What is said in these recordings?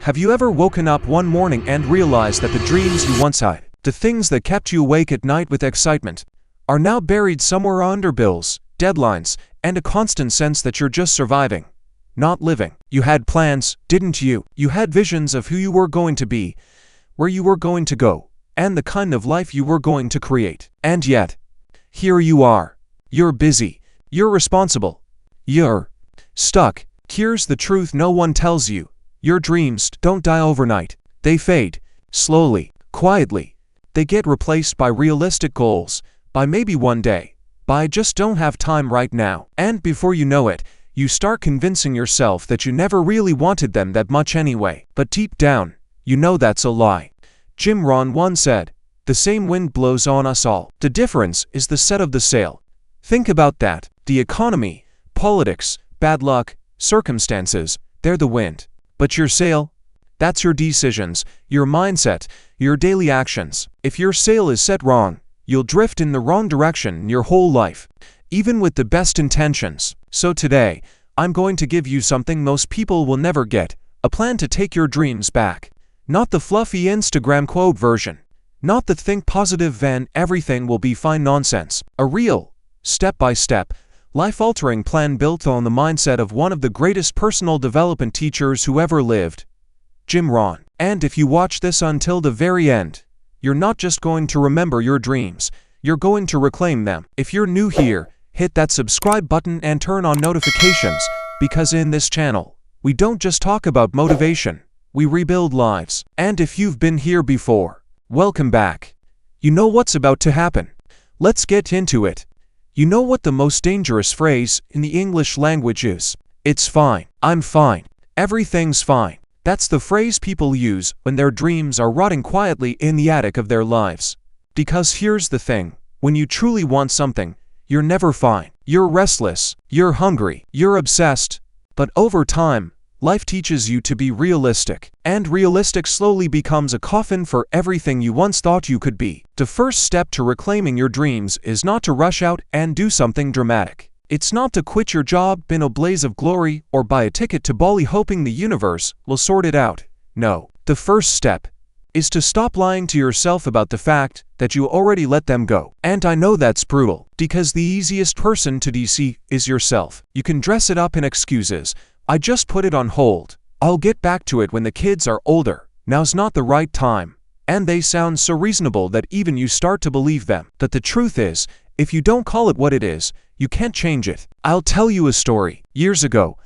Have you ever woken up one morning and realized that the dreams you once had, the things that kept you awake at night with excitement, are now buried somewhere under bills, deadlines, and a constant sense that you're just surviving, not living? You had plans, didn't you? You had visions of who you were going to be, where you were going to go, and the kind of life you were going to create. And yet, here you are. You're busy. You're responsible. You're stuck. Here's the truth no one tells you. Your dreams don't die overnight. They fade, slowly, quietly. They get replaced by realistic goals, by maybe one day, by just don't have time right now. And before you know it, you start convincing yourself that you never really wanted them that much anyway. But deep down, you know that's a lie. Jim Rohn once said, "The same wind blows on us all. The difference is the set of the sail." Think about that. The economy, politics, bad luck, circumstances, they're the wind. But your sail? That's your decisions, your mindset, your daily actions. If your sail is set wrong, you'll drift in the wrong direction your whole life, even with the best intentions. So today, I'm going to give you something most people will never get, a plan to take your dreams back. Not the fluffy Instagram quote version. Not the think positive then everything will be fine nonsense. A real, step-by-step, life-altering plan built on the mindset of one of the greatest personal development teachers who ever lived, Jim Rohn. And if you watch this until the very end, you're not just going to remember your dreams, you're going to reclaim them. If you're new here, hit that subscribe button and turn on notifications, because in this channel, we don't just talk about motivation, we rebuild lives. And if you've been here before, welcome back. You know what's about to happen. Let's get into it. You know what the most dangerous phrase in the English language is? It's fine. I'm fine. Everything's fine. That's the phrase people use when their dreams are rotting quietly in the attic of their lives. Because here's the thing, when you truly want something, you're never fine. You're restless, you're hungry, you're obsessed. But over time, life teaches you to be realistic, and realistic slowly becomes a coffin for everything you once thought you could be. The first step to reclaiming your dreams is not to rush out and do something dramatic. It's not to quit your job in a blaze of glory or buy a ticket to Bali hoping the universe will sort it out. No. The first step is to stop lying to yourself about the fact that you already let them go. And I know that's brutal, because the easiest person to deceive is yourself. You can dress it up in excuses. I just put it on hold. I'll get back to it when the kids are older. Now's not the right time. And they sound so reasonable that even you start to believe them. But the truth is, if you don't call it what it is, you can't change it. I'll tell you a story. Years ago,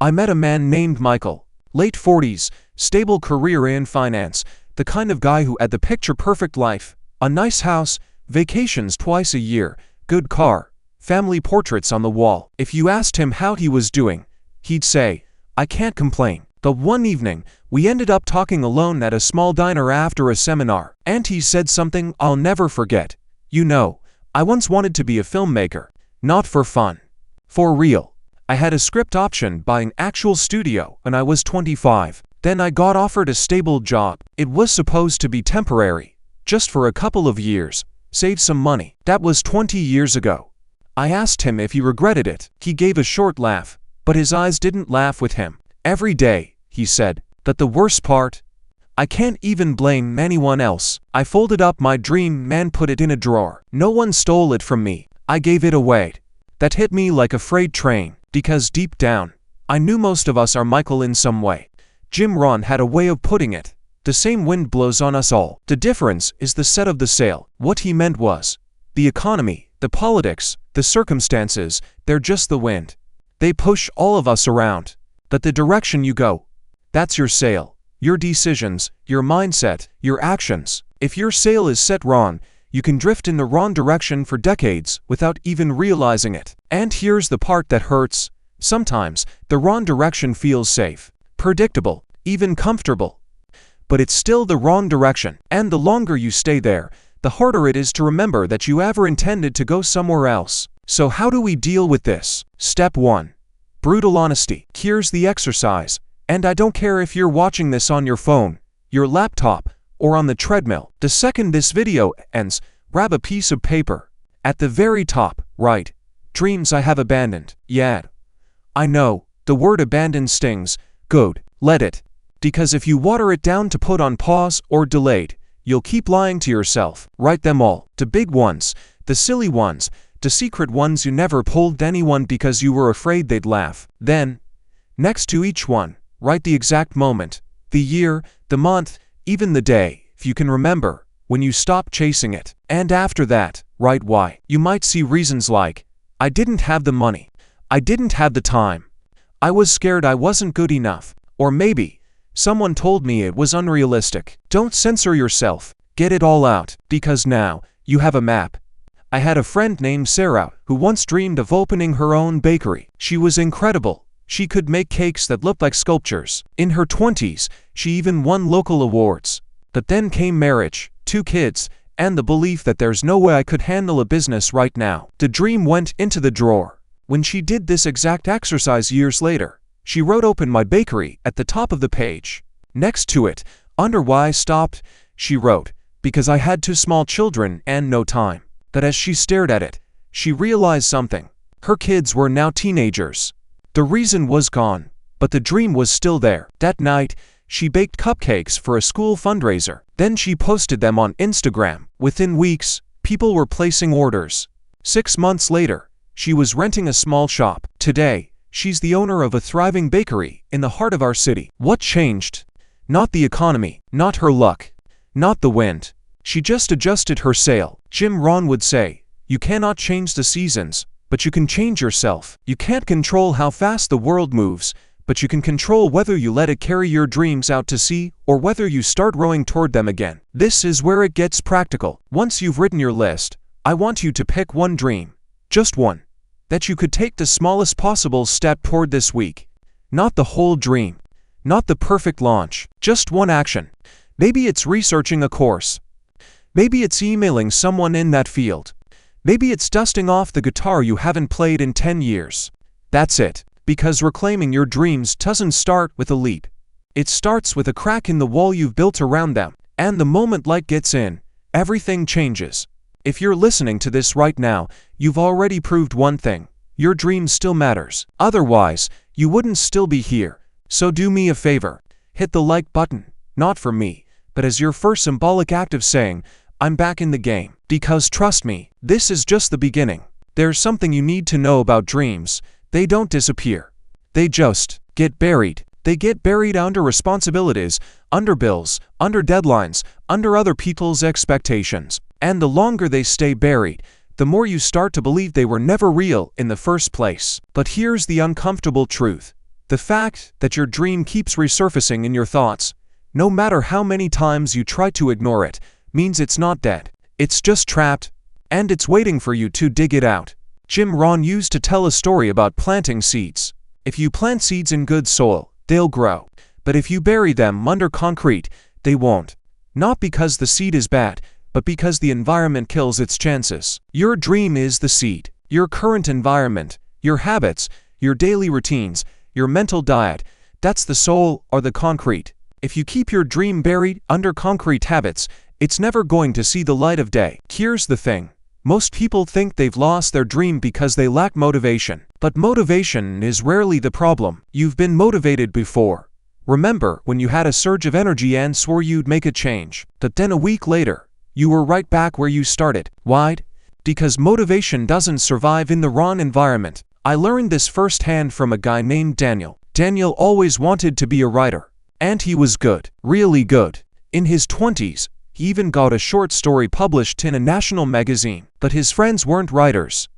I met a man named Michael. Late 40s, stable career in finance, the kind of guy who had the picture-perfect life. A nice house, vacations twice a year, good car, family portraits on the wall. If you asked him how he was doing, he'd say, "I can't complain." But one evening, we ended up talking alone at a small diner after a seminar, and he said something I'll never forget. "You know, I once wanted to be a filmmaker, not for fun. For real. I had a script option by an actual studio when I was 25. Then I got offered a stable job. It was supposed to be temporary, just for a couple of years, save some money." That was 20 years ago. I asked him if he regretted it. He gave a short laugh, but his eyes didn't laugh with him. "Every day," he said. "But the worst part? I can't even blame anyone else. I folded up my dream and put it in a drawer. No one stole it from me. I gave it away." That hit me like a freight train, because deep down, I knew most of us are Michael in some way. Jim Rohn had a way of putting it. The same wind blows on us all. The difference is the set of the sail. What he meant was, the economy, the politics, the circumstances, they're just the wind. They push all of us around. But the direction you go, that's your sail. Your decisions, your mindset, your actions. If your sail is set wrong, you can drift in the wrong direction for decades without even realizing it. And here's the part that hurts. Sometimes, the wrong direction feels safe, predictable, even comfortable. But it's still the wrong direction. And the longer you stay there, the harder it is to remember that you ever intended to go somewhere else. So how do we deal with this? Step 1. Brutal honesty. Here's the exercise. And I don't care if you're watching this on your phone, your laptop, or on the treadmill. The second this video ends, grab a piece of paper. At the very top, write, "Dreams I have abandoned." Yeah, I know, the word abandon stings. Good. Let it Because if you water it down to put on pause or delayed, you'll keep lying to yourself. Write them all, the big ones, the silly ones, the secret ones you never told anyone because you were afraid they'd laugh. Then, next to each one, write the exact moment, the year, the month, even the day, if you can remember, when you stopped chasing it. And after that, write why. You might see reasons like, I didn't have the money, I didn't have the time, I was scared I wasn't good enough, or maybe, someone told me it was unrealistic. Don't censor yourself, get it all out, because now, you have a map. I had a friend named Sarah who once dreamed of opening her own bakery. She was incredible. She could make cakes that looked like sculptures. In her 20s, she even won local awards. But then came marriage, 2 kids, and the belief that there's no way I could handle a business right now. The dream went into the drawer. When she did this exact exercise years later, she wrote "Open my bakery" at the top of the page. Next to it, under why I stopped, she wrote, because I had 2 small children and no time. But as she stared at it, she realized something. Her kids were now teenagers. The reason was gone, but the dream was still there. That night, she baked cupcakes for a school fundraiser. Then she posted them on Instagram. Within weeks, people were placing orders. 6 months later, she was renting a small shop. Today, she's the owner of a thriving bakery in the heart of our city. What changed? Not the economy, not her luck, not the wind. She just adjusted her sail. Jim Rohn would say, you cannot change the seasons, but you can change yourself. You can't control how fast the world moves, but you can control whether you let it carry your dreams out to sea or whether you start rowing toward them again. This is where it gets practical. Once you've written your list, I want you to pick one dream, just one, that you could take the smallest possible step toward this week. Not the whole dream, not the perfect launch, just one action. Maybe it's researching a course. Maybe it's emailing someone in that field. Maybe it's dusting off the guitar you haven't played in 10 years. That's it, because reclaiming your dreams doesn't start with a leap. It starts with a crack in the wall you've built around them. And the moment light gets in, everything changes. If you're listening to this right now, you've already proved one thing. Your dream still matters. Otherwise, you wouldn't still be here. So do me a favor. Hit the like button, not for me, but as your first symbolic act of saying, I'm back in the game. Because trust me, this is just the beginning. There's something you need to know about dreams. They don't disappear. They just get buried. They get buried under responsibilities, under bills, under deadlines, under other people's expectations. And the longer they stay buried, the more you start to believe they were never real in the first place. But here's the uncomfortable truth. The fact that your dream keeps resurfacing in your thoughts, no matter how many times you try to ignore it, means it's not dead. It's just trapped, and it's waiting for you to dig it out. Jim Rohn used to tell a story about planting seeds. If you plant seeds in good soil, they'll grow. But if you bury them under concrete, they won't. Not because the seed is bad, but because the environment kills its chances. Your dream is the seed. Your current environment, your habits, your daily routines, your mental diet, that's the soil or the concrete. If you keep your dream buried under concrete habits, it's never going to see the light of day. Here's the thing. Most people think they've lost their dream because they lack motivation. But motivation is rarely the problem. You've been motivated before. Remember when you had a surge of energy and swore you'd make a change. But then a week later, you were right back where you started. Why? Because motivation doesn't survive in the wrong environment. I learned this firsthand from a guy named Daniel. Daniel always wanted to be a writer. And he was good. Really good. In his 20s, he even got a short story published in a national magazine. But his friends weren't writers.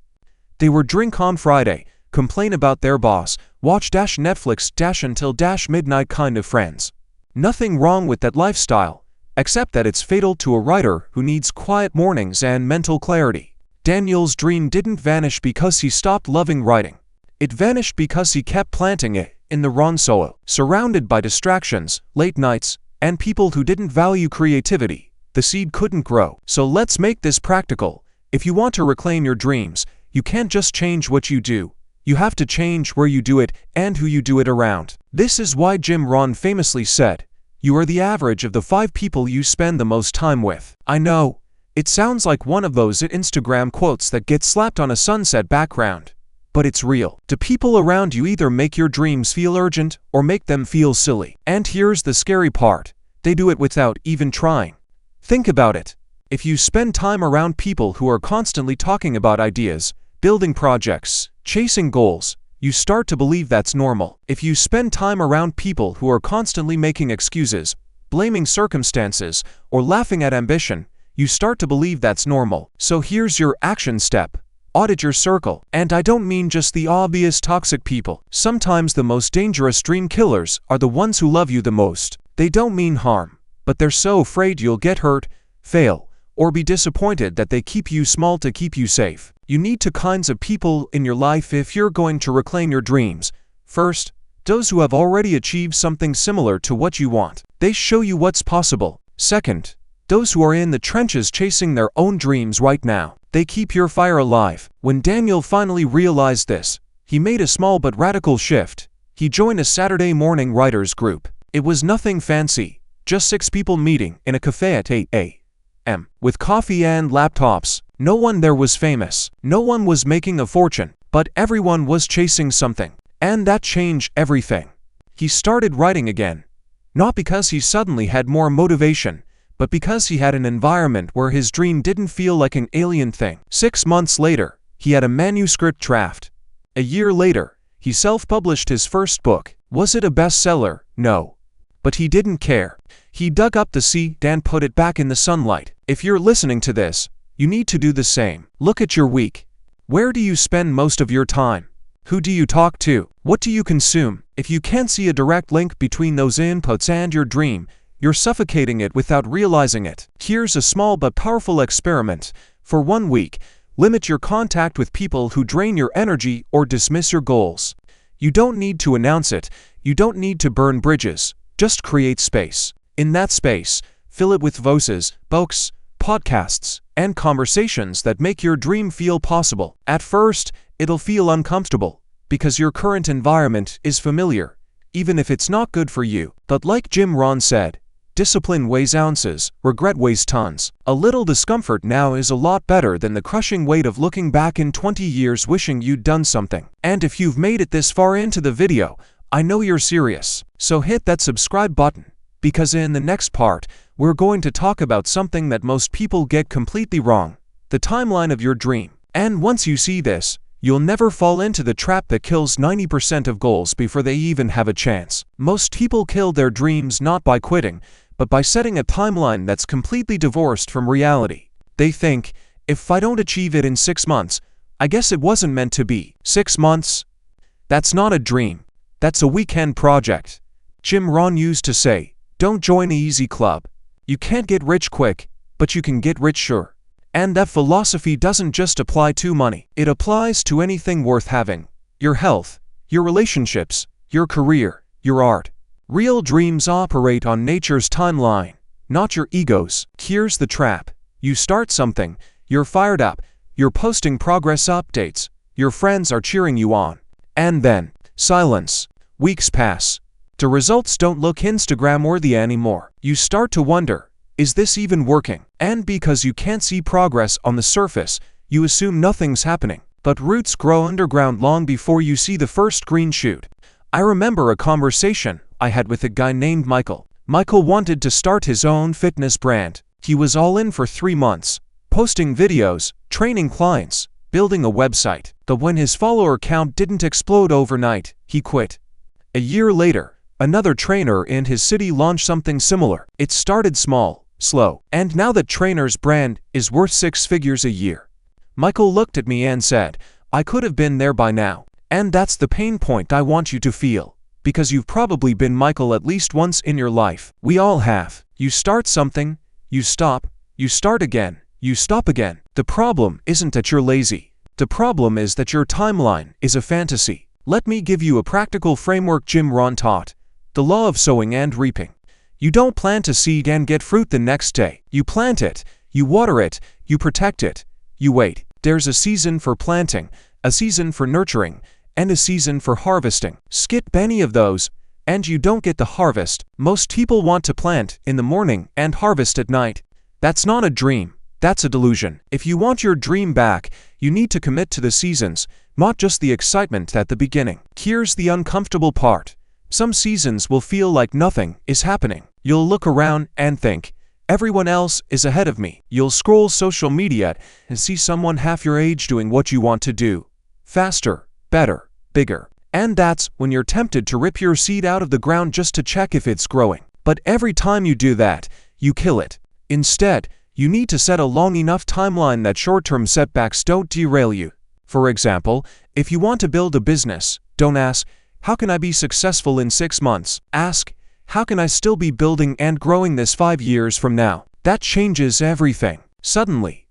They were drink on Friday, complain about their boss, watch Netflix until midnight kind of friends. Nothing wrong with that lifestyle, except that it's fatal to a writer who needs quiet mornings and mental clarity. Daniel's dream didn't vanish because he stopped loving writing. It vanished because he kept planting it in the wrong soil, surrounded by distractions, late nights, and people who didn't value creativity. The seed couldn't grow. So let's make this practical. If you want to reclaim your dreams, you can't just change what you do. You have to change where you do it and who you do it around. This is why Jim Rohn famously said, you are the average of the 5 people you spend the most time with. I know, it sounds like one of those Instagram quotes that get slapped on a sunset background. but it's real. The people around you either make your dreams feel urgent or make them feel silly. And here's the scary part. They do it without even trying. Think about it. If you spend time around people who are constantly talking about ideas, building projects, chasing goals, you start to believe that's normal. If you spend time around people who are constantly making excuses, blaming circumstances, or laughing at ambition, you start to believe that's normal. So here's your action step. Audit your circle. And I don't mean just the obvious toxic people. Sometimes the most dangerous dream killers are the ones who love you the most. They don't mean harm, but they're so afraid you'll get hurt, fail, or be disappointed that they keep you small to keep you safe. You need two kinds of people in your life if you're going to reclaim your dreams. First, those who have already achieved something similar to what you want. They show you what's possible. Second, those who are in the trenches chasing their own dreams right now. They keep your fire alive. When Daniel finally realized this, he made a small but radical shift. He joined a Saturday morning writers group. It was nothing fancy, just 6 people meeting in a cafe at 8 a.m. with coffee and laptops. No one there was famous. No one was making a fortune, but everyone was chasing something. And that changed everything. He started writing again. Not because he suddenly had more motivation, but because he had an environment where his dream didn't feel like an alien thing. 6 months later, he had a manuscript draft. A year later, he self-published his first book. Was it a bestseller? No. But he didn't care. He dug up the seed and put it back in the sunlight. If you're listening to this, you need to do the same. Look at your week. Where do you spend most of your time? Who do you talk to? What do you consume? If you can't see a direct link between those inputs and your dream, you're suffocating it without realizing it. Here's a small but powerful experiment. For 1 week, limit your contact with people who drain your energy or dismiss your goals. You don't need to announce it. You don't need to burn bridges. Just create space. In that space, fill it with voices, books, podcasts, and conversations that make your dream feel possible. At first, it'll feel uncomfortable because your current environment is familiar, even if it's not good for you. But like Jim Rohn said, discipline weighs ounces, regret weighs tons. A little discomfort now is a lot better than the crushing weight of looking back in 20 years wishing you'd done something. And if you've made it this far into the video, I know you're serious. So hit that subscribe button, because in the next part, we're going to talk about something that most people get completely wrong: the timeline of your dream. And once you see this, you'll never fall into the trap that kills 90% of goals before they even have a chance. Most people kill their dreams not by quitting, but by setting a timeline that's completely divorced from reality. They think, if I don't achieve it in 6 months, I guess it wasn't meant to be. 6 months? That's not a dream. That's a weekend project. Jim Rohn used to say, don't join the easy club. You can't get rich quick, but you can get rich sure. And that philosophy doesn't just apply to money. It applies to anything worth having: your health, your relationships, your career, your art. Real dreams operate on nature's timeline, not your ego's. Here's the trap. You start something, you're fired up, you're posting progress updates, your friends are cheering you on. And then, silence. Weeks pass. The results don't look Instagram-worthy anymore. You start to wonder, is this even working? And because you can't see progress on the surface, you assume nothing's happening. But roots grow underground long before you see the first green shoot. I remember a conversation I had with a guy named Michael. Michael wanted to start his own fitness brand. He was all in for 3 months, posting videos, training clients, building a website. But when his follower count didn't explode overnight, he quit. A year later, another trainer in his city launched something similar. It started small, slow, and now that trainer's brand is worth 6 figures a year. Michael looked at me and said, I could have been there by now. And that's the pain point I want you to feel, because you've probably been Michael at least once in your life. We all have. You start something, you stop, you start again, you stop again. The problem isn't that you're lazy. The problem is that your timeline is a fantasy. Let me give you a practical framework Jim Rohn taught: the law of sowing and reaping. You don't plant a seed and get fruit the next day. You plant it, you water it, you protect it, you wait. There's a season for planting, a season for nurturing, and a season for harvesting. Skip any of those, and you don't get the harvest. Most people want to plant in the morning and harvest at night. That's not a dream. That's a delusion. If you want your dream back, you need to commit to the seasons, not just the excitement at the beginning. Here's the uncomfortable part. Some seasons will feel like nothing is happening. You'll look around and think, everyone else is ahead of me. You'll scroll social media and see someone half your age doing what you want to do. Faster, better, bigger. And that's when you're tempted to rip your seed out of the ground just to check if it's growing. But every time you do that, you kill it. Instead, you need to set a long enough timeline that short-term setbacks don't derail you. For example, if you want to build a business, don't ask, how can I be successful in 6 months? Ask, how can I still be building and growing this 5 years from now? That changes everything. Suddenly,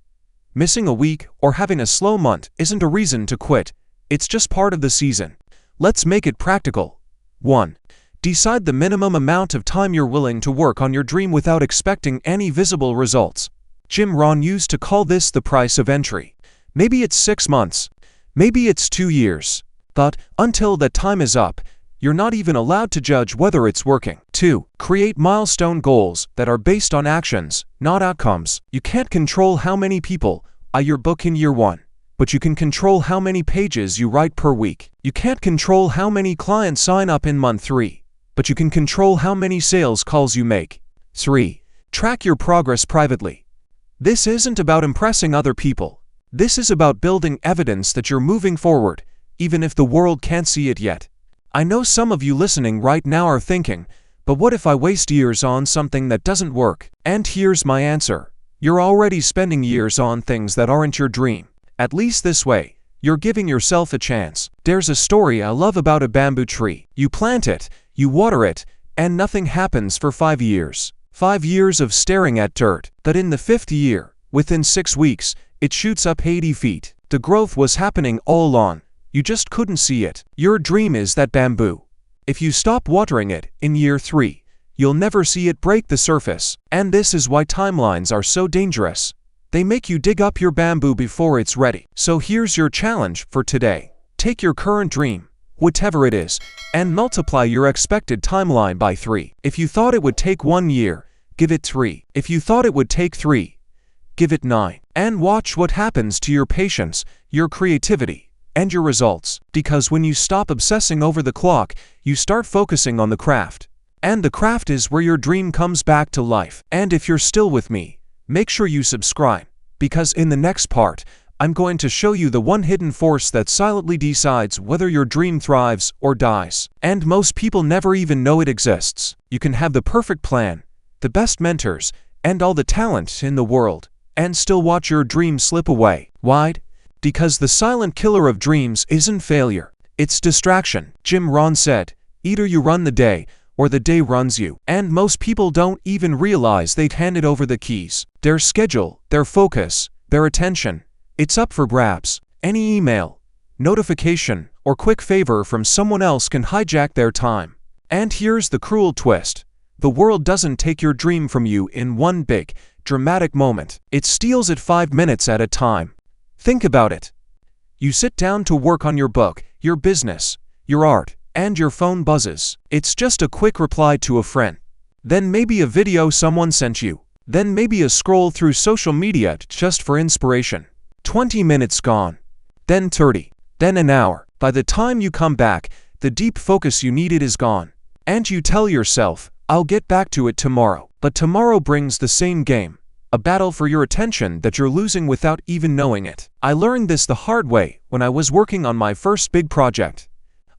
missing a week or having a slow month isn't a reason to quit. It's just part of the season. Let's make it practical. 1. Decide the minimum amount of time you're willing to work on your dream without expecting any visible results. Jim Rohn used to call this the price of entry. Maybe it's 6 months. Maybe it's 2 years. But until that time is up, you're not even allowed to judge whether it's working. 2. Create milestone goals that are based on actions, not outcomes. You can't control how many people buy your book in year 1. But you can control how many pages you write per week. You can't control how many clients sign up in month 3. But you can control how many sales calls you make. 3. Track your progress privately. This isn't about impressing other people. This is about building evidence that you're moving forward, even if the world can't see it yet. I know some of you listening right now are thinking, but what if I waste years on something that doesn't work? And here's my answer. You're already spending years on things that aren't your dream. At least this way, you're giving yourself a chance. There's a story I love about a bamboo tree. You plant it, you water it, and nothing happens for 5 years. 5 years of staring at dirt. But in the 5th year, within 6 weeks, it shoots up 80 feet. The growth was happening all along. You just couldn't see it. Your dream is that bamboo. If you stop watering it in year 3, you'll never see it break the surface. And this is why timelines are so dangerous. They make you dig up your bamboo before it's ready. So here's your challenge for today. Take your current dream, whatever it is, and multiply your expected timeline by 3. If you thought it would take 1 year, give it 3. If you thought it would take 3, give it 9. And watch what happens to your patience, your creativity, and your results. Because when you stop obsessing over the clock, you start focusing on the craft. And the craft is where your dream comes back to life. And if you're still with me, make sure you subscribe, because in the next part, I'm going to show you the one hidden force that silently decides whether your dream thrives or dies. And most people never even know it exists. You can have the perfect plan, the best mentors, and all the talent in the world, and still watch your dream slip away. Why? Because the silent killer of dreams isn't failure, it's distraction. Jim Rohn said, either you run the day, or the day runs you. And most people don't even realize they've handed over the keys. Their schedule, their focus, their attention. It's up for grabs. Any email, notification, or quick favor from someone else can hijack their time. And here's the cruel twist. The world doesn't take your dream from you in one big, dramatic moment. It steals it 5 minutes at a time. Think about it. You sit down to work on your book, your business, your art, and your phone buzzes. It's just a quick reply to a friend. Then maybe a video someone sent you. Then maybe a scroll through social media just for inspiration. 20 minutes gone. Then 30. Then an hour. By the time you come back, the deep focus you needed is gone. And you tell yourself, I'll get back to it tomorrow. But tomorrow brings the same game. A battle for your attention that you're losing without even knowing it. I learned this the hard way when I was working on my first big project.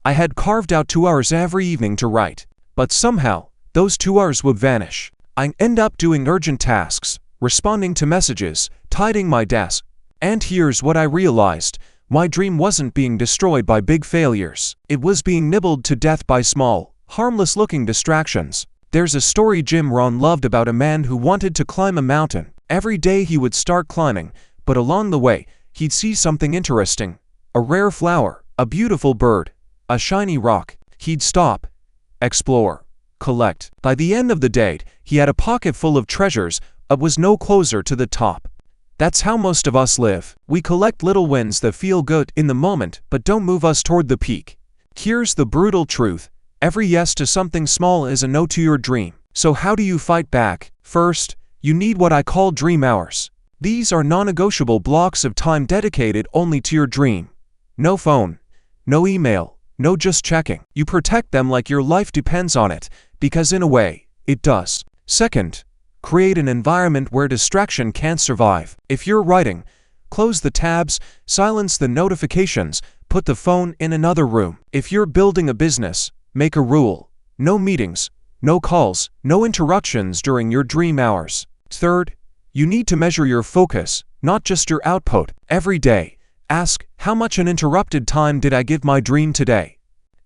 I had carved out 2 hours every evening to write, but somehow, those 2 hours would vanish. I end up doing urgent tasks, responding to messages, tidying my desk. And here's what I realized. My dream wasn't being destroyed by big failures. It was being nibbled to death by small, harmless-looking distractions. There's a story Jim Rohn loved about a man who wanted to climb a mountain. Every day he would start climbing, but along the way, he'd see something interesting. A rare flower, a beautiful bird, a shiny rock. He'd stop, explore, collect. By the end of the day, he had a pocket full of treasures, but was no closer to the top. That's how most of us live. We collect little wins that feel good in the moment, but don't move us toward the peak. Here's the brutal truth. Every yes to something small is a no to your dream. So how do you fight back? First, you need what I call dream hours. These are non-negotiable blocks of time dedicated only to your dream. No phone, no email, no just checking. You protect them like your life depends on it, because in a way, it does. Second, create an environment where distraction can't survive. If you're writing, close the tabs, silence the notifications, put the phone in another room. If you're building a business, make a rule. No meetings, no calls, no interruptions during your dream hours. Third, you need to measure your focus, not just your output. Every day, ask, how much uninterrupted time did I give my dream today?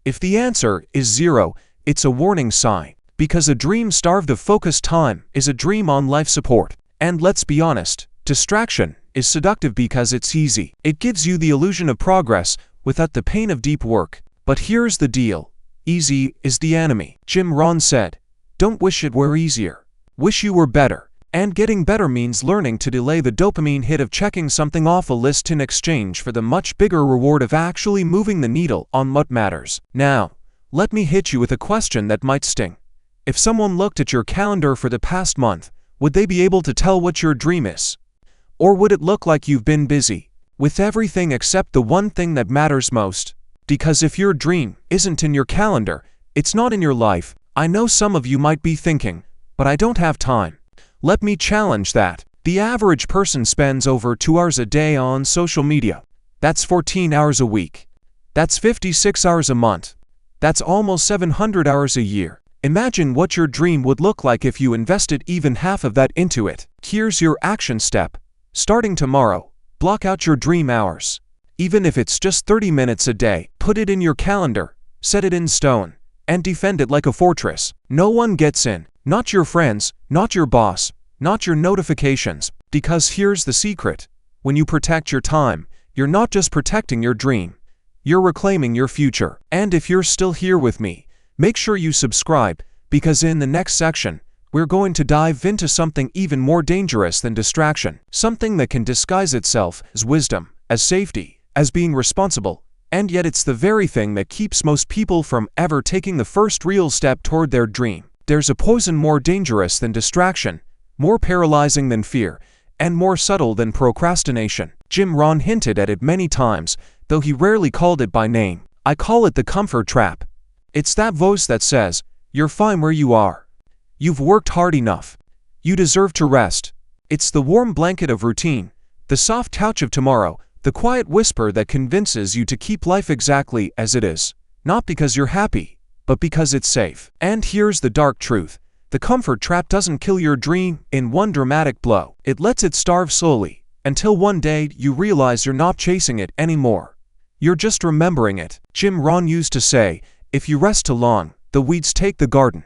If the answer is 0, it's a warning sign, because a dream starved of focused time is a dream on life support. And let's be honest, distraction is seductive because it's easy. It gives you the illusion of progress without the pain of deep work. But here's the deal. Easy is the enemy. Jim Rohn said, "Don't wish it were easier. Wish you were better." And getting better means learning to delay the dopamine hit of checking something off a list in exchange for the much bigger reward of actually moving the needle on what matters. Now, let me hit you with a question that might sting. If someone looked at your calendar for the past month, would they be able to tell what your dream is? Or would it look like you've been busy with everything except the one thing that matters most? Because if your dream isn't in your calendar, it's not in your life. I know some of you might be thinking, but I don't have time. Let me challenge that. The average person spends over 2 hours a day on social media. That's 14 hours a week. That's 56 hours a month. That's almost 700 hours a year. Imagine what your dream would look like if you invested even half of that into it. Here's your action step. Starting tomorrow, block out your dream hours. Even if it's just 30 minutes a day, put it in your calendar, set it in stone, and defend it like a fortress. No one gets in. Not your friends, not your boss, not your notifications. Because here's the secret. When you protect your time, you're not just protecting your dream. You're reclaiming your future. And if you're still here with me, make sure you subscribe, because in the next section, we're going to dive into something even more dangerous than distraction. Something that can disguise itself as wisdom, as safety, as being responsible, and yet it's the very thing that keeps most people from ever taking the first real step toward their dream. There's a poison more dangerous than distraction, more paralyzing than fear, and more subtle than procrastination. Jim Rohn hinted at it many times, though he rarely called it by name. I call it the comfort trap. It's that voice that says, "You're fine where you are. You've worked hard enough. You deserve to rest." It's the warm blanket of routine, the soft couch of tomorrow, the quiet whisper that convinces you to keep life exactly as it is. Not because you're happy, but because it's safe. And here's the dark truth. The comfort trap doesn't kill your dream in one dramatic blow. It lets it starve slowly, until one day you realize you're not chasing it anymore. You're just remembering it. Jim Rohn used to say, "If you rest too long, the weeds take the garden."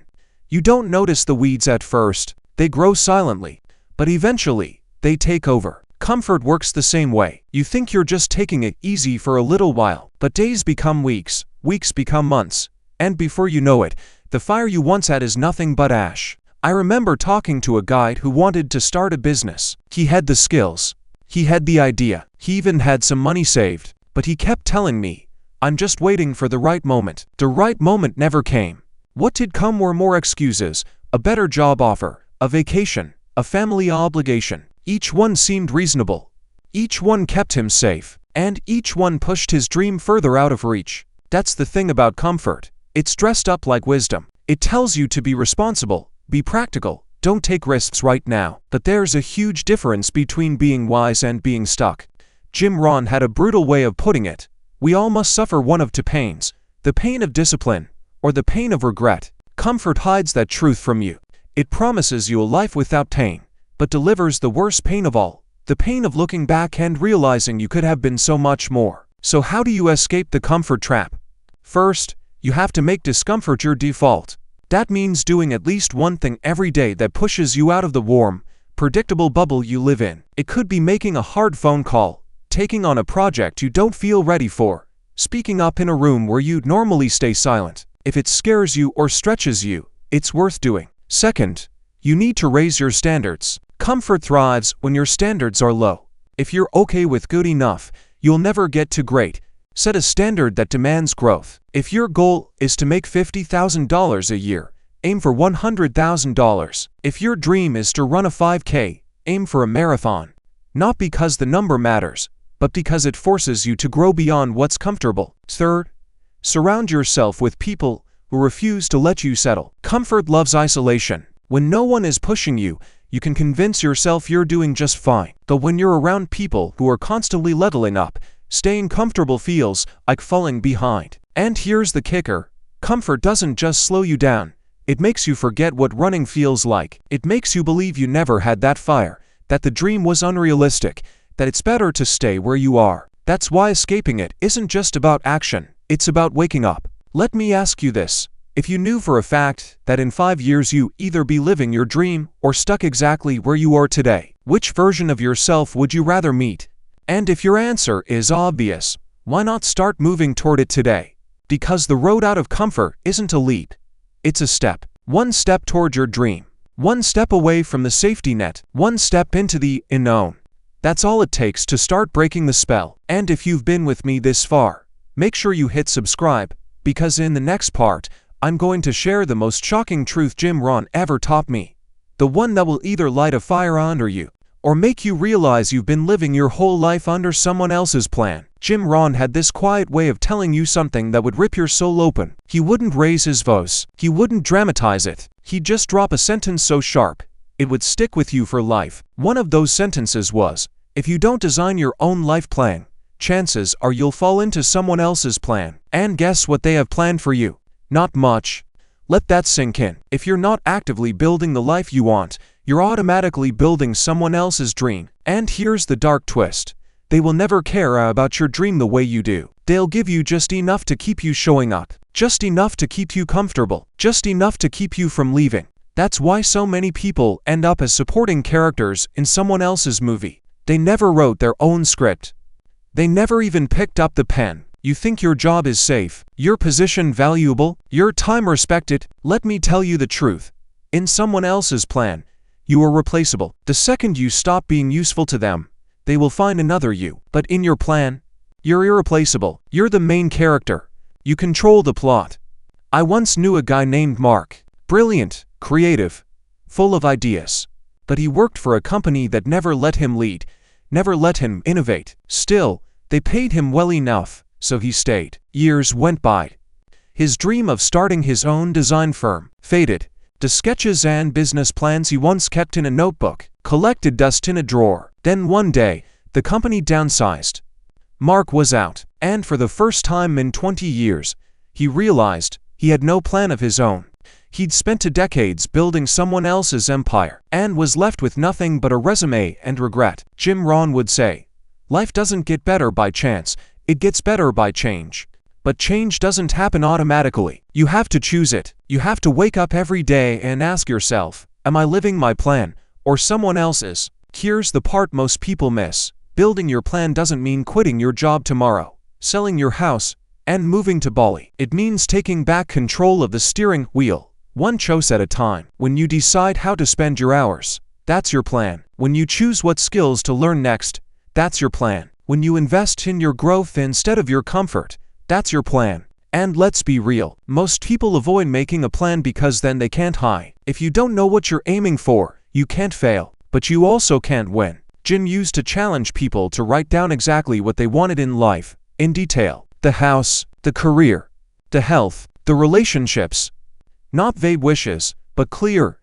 You don't notice the weeds at first. They grow silently, but eventually, they take over. Comfort works the same way. You think you're just taking it easy for a little while, but days become weeks, weeks become months, and before you know it, the fire you once had is nothing but ash. I remember talking to a guy who wanted to start a business. He had the skills. He had the idea. He even had some money saved. But he kept telling me, "I'm just waiting for the right moment." The right moment never came. What did come were more excuses, a better job offer, a vacation, a family obligation. Each one seemed reasonable. Each one kept him safe. And each one pushed his dream further out of reach. That's the thing about comfort. It's dressed up like wisdom. It tells you to be responsible, be practical, don't take risks right now. But there's a huge difference between being wise and being stuck. Jim Rohn had a brutal way of putting it. We all must suffer one of two pains, the pain of discipline, or the pain of regret. Comfort hides that truth from you. It promises you a life without pain, but delivers the worst pain of all, the pain of looking back and realizing you could have been so much more. So how do you escape the comfort trap? First, you have to make discomfort your default. That means doing at least one thing every day that pushes you out of the warm, predictable bubble you live in. It could be making a hard phone call, taking on a project you don't feel ready for, speaking up in a room where you'd normally stay silent. If it scares you or stretches you, it's worth doing. Second, you need to raise your standards. Comfort thrives when your standards are low. If you're okay with good enough, you'll never get to great. Set a standard that demands growth. If your goal is to make $50,000 a year, aim for $100,000. If your dream is to run a 5K, aim for a marathon. Not because the number matters, but because it forces you to grow beyond what's comfortable. Third, surround yourself with people who refuse to let you settle. Comfort loves isolation. When no one is pushing you, you can convince yourself you're doing just fine. But when you're around people who are constantly leveling up, staying comfortable feels like falling behind. And here's the kicker. Comfort doesn't just slow you down. It makes you forget what running feels like. It makes you believe you never had that fire, that the dream was unrealistic, that it's better to stay where you are. That's why escaping it isn't just about action. It's about waking up. Let me ask you this. If you knew for a fact that in 5 years you either be living your dream or stuck exactly where you are today, which version of yourself would you rather meet? And if your answer is obvious, why not start moving toward it today? Because the road out of comfort isn't a leap. It's a step. One step toward your dream. One step away from the safety net. One step into the unknown. That's all it takes to start breaking the spell. And if you've been with me this far, make sure you hit subscribe, because in the next part, I'm going to share the most shocking truth Jim Rohn ever taught me. The one that will either light a fire under you, or make you realize you've been living your whole life under someone else's plan. Jim Rohn had this quiet way of telling you something that would rip your soul open. He wouldn't raise his voice. He wouldn't dramatize it. He'd just drop a sentence so sharp, it would stick with you for life. One of those sentences was, if you don't design your own life plan, chances are you'll fall into someone else's plan. And guess what they have planned for you? Not much. Let that sink in. If you're not actively building the life you want, you're automatically building someone else's dream. And here's the dark twist. They will never care about your dream the way you do. They'll give you just enough to keep you showing up. Just enough to keep you comfortable. Just enough to keep you from leaving. That's why so many people end up as supporting characters in someone else's movie. They never wrote their own script. They never even picked up the pen. You think your job is safe, your position valuable, your time respected? Let me tell you the truth. In someone else's plan, you are replaceable. The second you stop being useful to them, they will find another you. But in your plan, you're irreplaceable. You're the main character. You control the plot. I once knew a guy named Mark. Brilliant, creative, full of ideas. But he worked for a company that never let him lead, never let him innovate. Still, they paid him well enough, so he stayed. Years went by. His dream of starting his own design firm faded. The sketches and business plans he once kept in a notebook collected dust in a drawer. Then one day, the company downsized. Mark was out, and for the first time in 20 years, he realized he had no plan of his own. He'd spent decades building someone else's empire, and was left with nothing but a resume and regret. Jim Rohn would say, life doesn't get better by chance, it gets better by change. But change doesn't happen automatically. You have to choose it. You have to wake up every day and ask yourself, am I living my plan, or someone else's? Here's the part most people miss. Building your plan doesn't mean quitting your job tomorrow, selling your house, and moving to Bali. It means taking back control of the steering wheel, one choice at a time. When you decide how to spend your hours, that's your plan. When you choose what skills to learn next, that's your plan. When you invest in your growth instead of your comfort, that's your plan. And let's be real, most people avoid making a plan because then they can't hide. If you don't know what you're aiming for, you can't fail, but you also can't win. Jim used to challenge people to write down exactly what they wanted in life, in detail. The house, the career, the health, the relationships. Not vague wishes, but clear,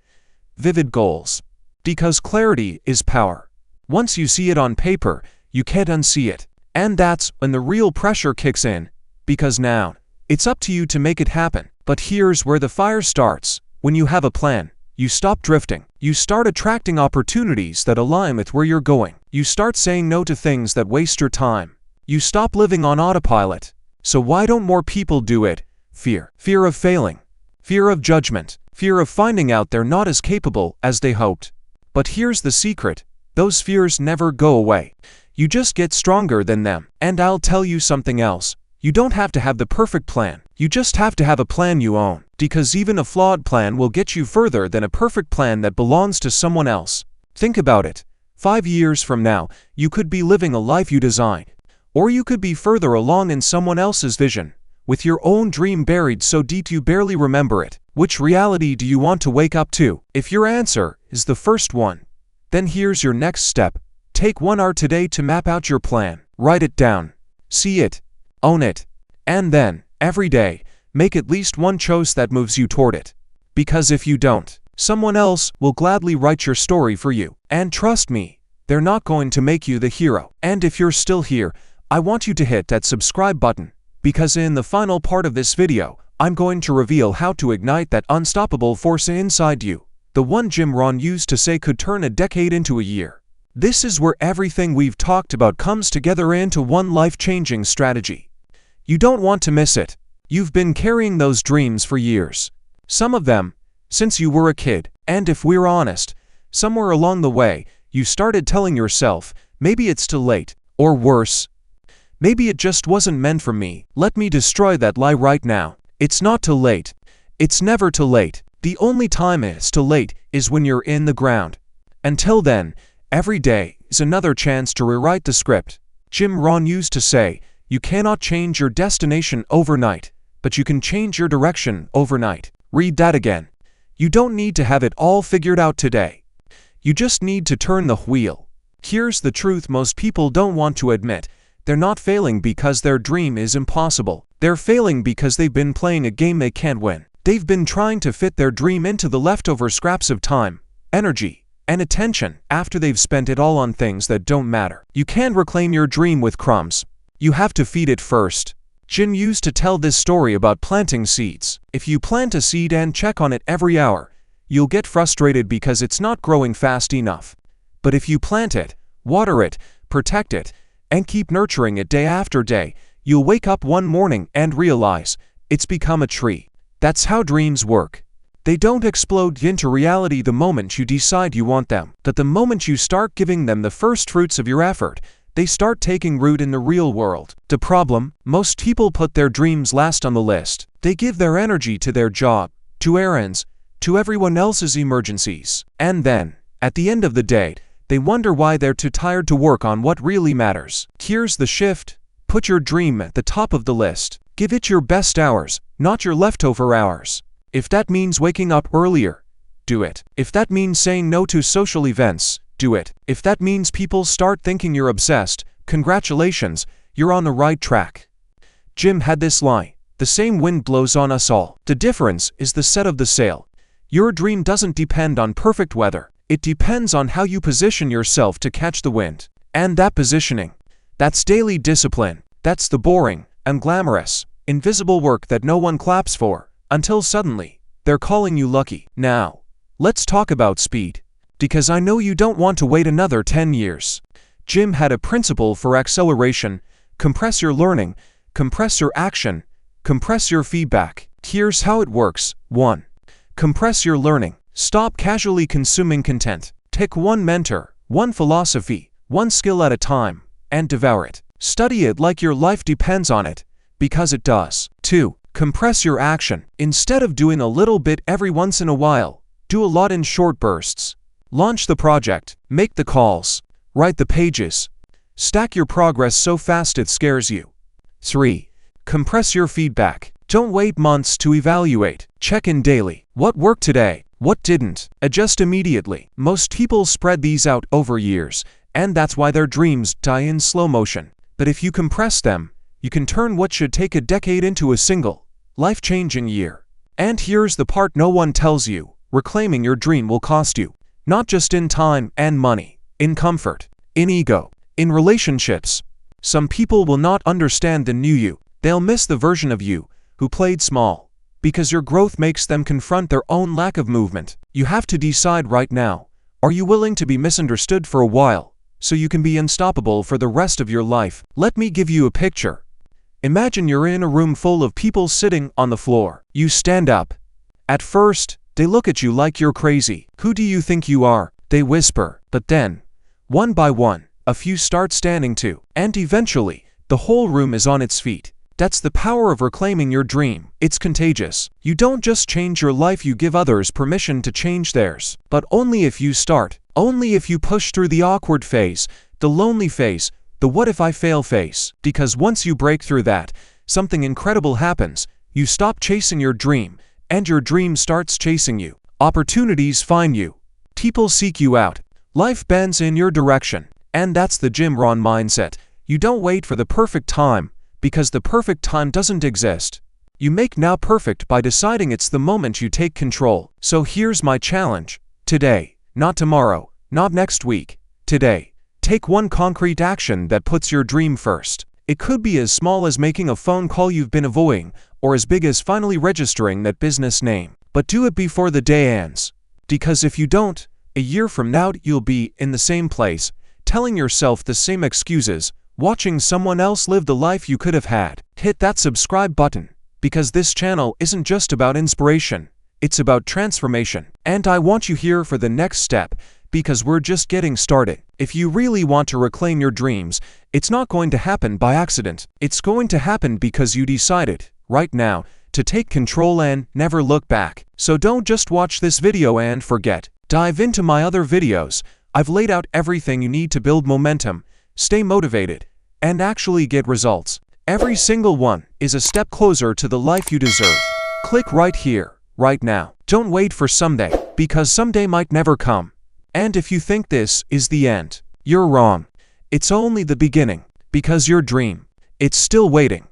vivid goals. Because clarity is power. Once you see it on paper, you can't unsee it. And that's when the real pressure kicks in, because now, it's up to you to make it happen. But here's where the fire starts. When you have a plan, you stop drifting. You start attracting opportunities that align with where you're going. You start saying no to things that waste your time. You stop living on autopilot. So why don't more people do it? Fear. Fear of failing. Fear of judgment. Fear of finding out they're not as capable as they hoped. But here's the secret. Those fears never go away. You just get stronger than them. And I'll tell you something else. You don't have to have the perfect plan. You just have to have a plan you own. Because even a flawed plan will get you further than a perfect plan that belongs to someone else. Think about it. 5 years from now, you could be living a life you designed. Or you could be further along in someone else's vision, with your own dream buried so deep you barely remember it. Which reality do you want to wake up to? If your answer is the first one, then here's your next step. Take 1 hour today to map out your plan. Write it down. See it. Own it. And then, every day, make at least one choice that moves you toward it. Because if you don't, someone else will gladly write your story for you. And trust me, they're not going to make you the hero. And if you're still here, I want you to hit that subscribe button, because in the final part of this video, I'm going to reveal how to ignite that unstoppable force inside you. The one Jim Rohn used to say could turn a decade into a year. This is where everything we've talked about comes together into one life-changing strategy. You don't want to miss it. You've been carrying those dreams for years. Some of them, since you were a kid, and if we're honest, somewhere along the way, you started telling yourself, maybe it's too late, or worse, maybe it just wasn't meant for me. Let me destroy that lie right now. It's not too late. It's never too late. The only time it's too late is when you're in the ground. Until then, every day is another chance to rewrite the script. Jim Rohn used to say, you cannot change your destination overnight, but you can change your direction overnight. Read that again. You don't need to have it all figured out today. You just need to turn the wheel. Here's the truth most people don't want to admit. They're not failing because their dream is impossible. They're failing because they've been playing a game they can't win. They've been trying to fit their dream into the leftover scraps of time, energy, and attention after they've spent it all on things that don't matter. You can't reclaim your dream with crumbs. You have to feed it first. Jim used to tell this story about planting seeds. If you plant a seed and check on it every hour, you'll get frustrated because it's not growing fast enough. But if you plant it, water it, protect it, and keep nurturing it day after day, you'll wake up one morning and realize it's become a tree. That's how dreams work. They don't explode into reality the moment you decide you want them, but the moment you start giving them the first fruits of your effort, they start taking root in the real world. The problem, most people put their dreams last on the list. They give their energy to their job, to errands, to everyone else's emergencies. And then, at the end of the day, they wonder why they're too tired to work on what really matters. Here's the shift. Put your dream at the top of the list. Give it your best hours, not your leftover hours. If that means waking up earlier, do it. If that means saying no to social events, do it. If that means people start thinking you're obsessed, congratulations, you're on the right track. Jim had this line, the same wind blows on us all. The difference is the set of the sail. Your dream doesn't depend on perfect weather. It depends on how you position yourself to catch the wind. And that positioning, that's daily discipline. That's the boring, unglamorous, invisible work that no one claps for, until suddenly, they're calling you lucky. Now, let's talk about speed. Because I know you don't want to wait another 10 years. Jim had a principle for acceleration: compress your learning, compress your action, compress your feedback. Here's how it works. 1. Compress your learning. Stop casually consuming content. Pick one mentor, one philosophy, one skill at a time, and devour it. Study it like your life depends on it, because it does. 2. Compress your action. Instead of doing a little bit every once in a while, do a lot in short bursts. Launch the project, make the calls, write the pages. Stack your progress so fast it scares you. 3. Compress your feedback. Don't wait months to evaluate. Check in daily. What worked today? What didn't? Adjust immediately. Most people spread these out over years, and that's why their dreams die in slow motion. But if you compress them, you can turn what should take a decade into a single, life-changing year. And here's the part no one tells you. Reclaiming your dream will cost you. Not just in time and money, in comfort, in ego, in relationships. Some people will not understand the new you. They'll miss the version of you who played small, because your growth makes them confront their own lack of movement. You have to decide right now, are you willing to be misunderstood for a while, so you can be unstoppable for the rest of your life? Let me give you a picture. Imagine you're in a room full of people sitting on the floor. You stand up. At first, they look at you like you're crazy. Who do you think you are? They whisper. But then, one by one, a few start standing too. And eventually, the whole room is on its feet. That's the power of reclaiming your dream. It's contagious. You don't just change your life, you give others permission to change theirs. But only if you start. Only if you push through the awkward phase, the lonely phase, the what if I fail phase. Because once you break through that, something incredible happens. You stop chasing your dream, and your dream starts chasing you. Opportunities find you. People seek you out. Life bends in your direction. And that's the Jim Rohn mindset. You don't wait for the perfect time, because the perfect time doesn't exist. You make now perfect by deciding it's the moment you take control. So here's my challenge. Today, not tomorrow, not next week, today. Take one concrete action that puts your dream first. It could be as small as making a phone call you've been avoiding, or as big as finally registering that business name. But do it before the day ends. Because if you don't, a year from now you'll be in the same place, telling yourself the same excuses, watching someone else live the life you could have had. Hit that subscribe button, because this channel isn't just about inspiration, it's about transformation. And I want you here for the next step, because we're just getting started. If you really want to reclaim your dreams, it's not going to happen by accident. It's going to happen because you decided, right now, to take control and never look back. So don't just watch this video and forget. Dive into my other videos. I've laid out everything you need to build momentum, stay motivated, and actually get results. Every single one is a step closer to the life you deserve. Click right here, right now. Don't wait for someday, because someday might never come. And if you think this is the end, you're wrong. It's only the beginning, because your dream, it's still waiting.